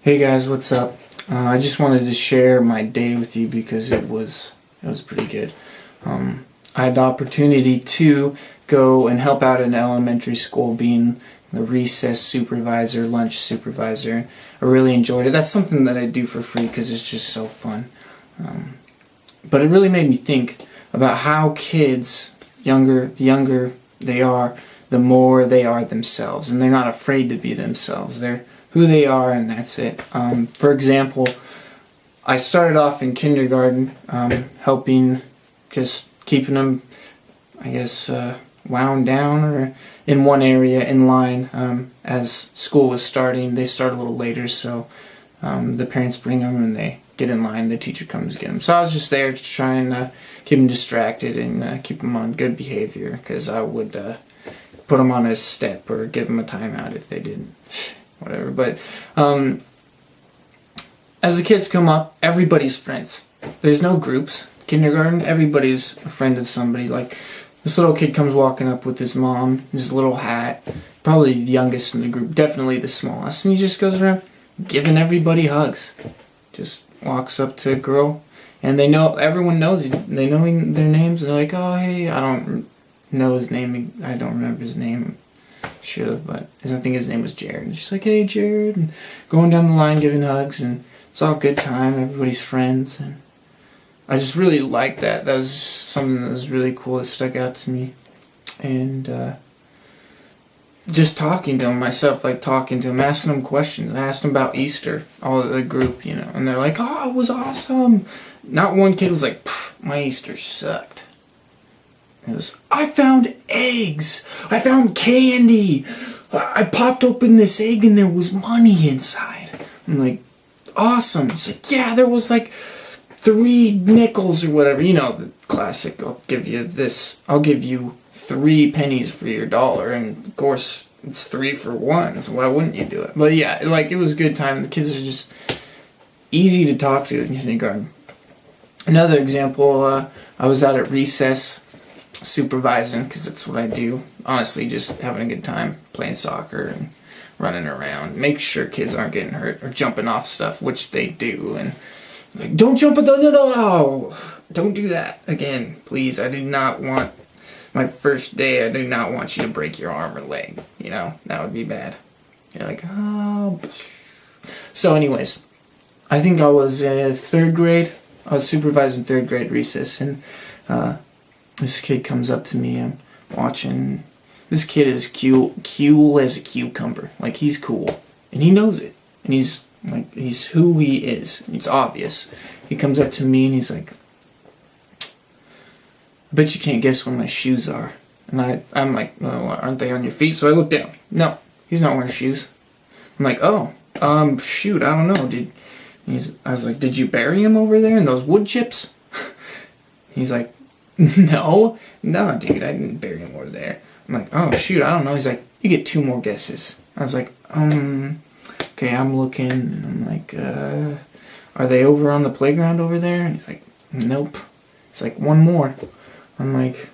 Hey guys, what's up? I just wanted to share my day with you because it was pretty good. I had the opportunity to go and help out in elementary school, being the recess supervisor, lunch supervisor. I really enjoyed it. That's something that I do for free because it's just so fun. But it really made me think about how kids, the younger they are, the more they are themselves, and they're not afraid to be themselves. They're who they are, and that's it. For example, I started off in kindergarten, helping, just keeping them, I guess, wound down or in one area in line. As school was starting, they start a little later, so the parents bring them and they get in line. The teacher comes to get them. So I was just there to try and keep them distracted and keep them on good behavior, because I would put them on a step or give them a timeout if they didn't. Whatever. But as the kids come up, everybody's friends. There's no groups. Kindergarten, everybody's a friend of somebody. Like, this little kid comes walking up with his mom, his little hat, probably the youngest in the group, definitely the smallest, and he just goes around giving everybody hugs. Just walks up to a girl, and they know, everyone knows, they know their names, and they're like, oh, hey, I don't know his name, I don't remember his name. Should have, but I think his name was Jared. And she's like, hey, Jared, and going down the line, giving hugs, and it's all good time. Everybody's friends, and I just really liked that. That was something that was really cool that stuck out to me. And just talking to him myself, like talking to him, asking him questions. I asked him about Easter, all of the group, and they're like, oh, it was awesome. Not one kid was like, my Easter sucked. It was, I found eggs. I found candy. I popped open this egg and there was money inside. I'm like, awesome. It's like, yeah, there was like 3 nickels or whatever. You know, the classic, I'll give you 3 pennies for your dollar. And of course, it's 3 for 1. So why wouldn't you do it? But yeah, like, it was a good time. The kids are just easy to talk to in kindergarten. Another example, I was out at recess supervising, because that's what I do. Honestly, just having a good time playing soccer and running around, make sure kids aren't getting hurt or jumping off stuff, which they do. And like, don't jump at no, don't do that again, please. I do not want, my first day, I do not want you to break your arm or leg. That would be bad. You're like, oh. So anyways, I think I was in 3rd grade. I was supervising 3rd grade recess, and this kid comes up to me. I'm watching. This kid is cool as a cucumber. Like, he's cool, and he knows it. And he's who he is. It's obvious. He comes up to me and he's like, I bet you can't guess where my shoes are. And I'm like, well, aren't they on your feet? So I look down. No, he's not wearing shoes. I'm like, oh, shoot, I don't know. I was like, did you bury him over there in those wood chips? He's like, no, dude, I didn't bury him over there. I'm like, oh, shoot, I don't know. He's like, you get 2 more guesses. I was like, okay, I'm looking, and I'm like, are they over on the playground over there? And he's like, nope. It's like, 1 more. I'm like,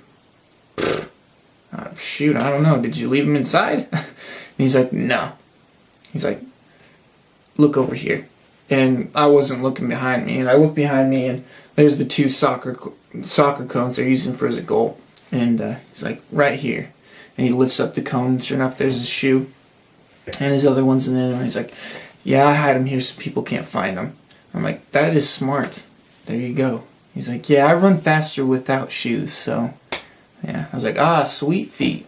shoot, I don't know. Did you leave him inside? And he's like, no. He's like, look over here. And I wasn't looking behind me, and I looked behind me, and there's the 2 soccer cones they're using for his goal. And he's like, right here. And he lifts up the cone, and sure enough, there's his shoe. And his other one's in there, and he's like, yeah, I hide him here so people can't find him. I'm like, that is smart. There you go. He's like, yeah, I run faster without shoes, so, yeah. I was like, sweet feet.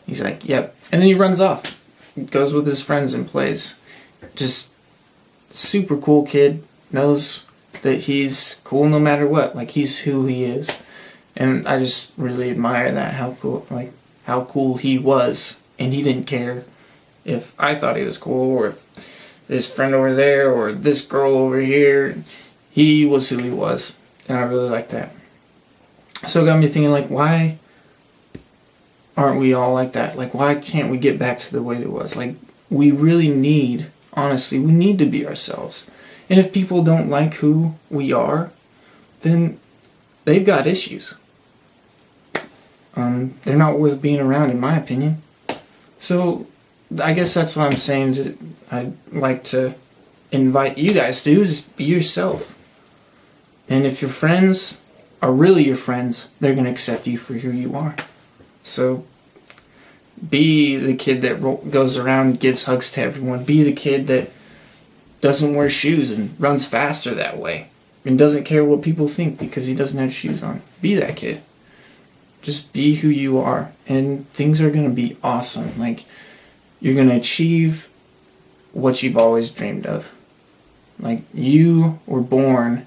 He's like, yep. And then he runs off. He goes with his friends and plays. Just super cool kid. Knows that he's cool no matter what. Like, he's who he is. And I just really admire that, how cool he was. And he didn't care if I thought he was cool, or if this friend over there, or this girl over here. He was who he was. And I really like that. So it got me thinking, like, why aren't we all like that? Like, why can't we get back to the way it was? Like, we really need, honestly, we need to be ourselves. And if people don't like who we are, then they've got issues. They're not worth being around, in my opinion. So I guess that's what I'm saying. I'd like to invite you guys to do is be yourself. And if your friends are really your friends, they're going to accept you for who you are. So be the kid that goes around and gives hugs to everyone. Be the kid that doesn't wear shoes and runs faster that way and doesn't care what people think because he doesn't have shoes on. Be that kid. Just be who you are, and things are going to be awesome. Like, you're going to achieve what you've always dreamed of. Like, you were born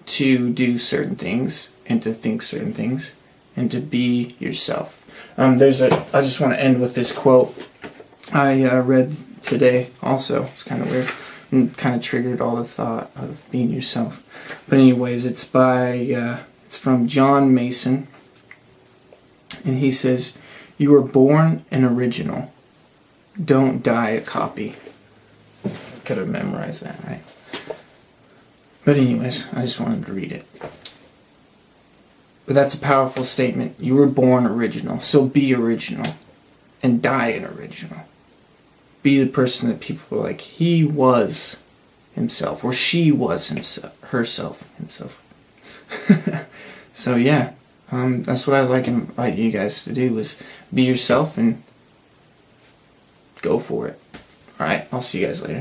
to do certain things and to think certain things and to be yourself. I just want to end with this quote I read today also. It's kind of weird and kind of triggered all the thought of being yourself. But anyways, it's from John Mason. And he says, "You were born an original. Don't die a copy." Could have memorized that, right? But anyways, I just wanted to read it. But that's a powerful statement. You were born original, so be original. And die an original. Be the person that people are like, he was himself, or she was himself. So yeah. That's what I'd like to invite you guys to do, is be yourself and go for it. Alright, I'll see you guys later.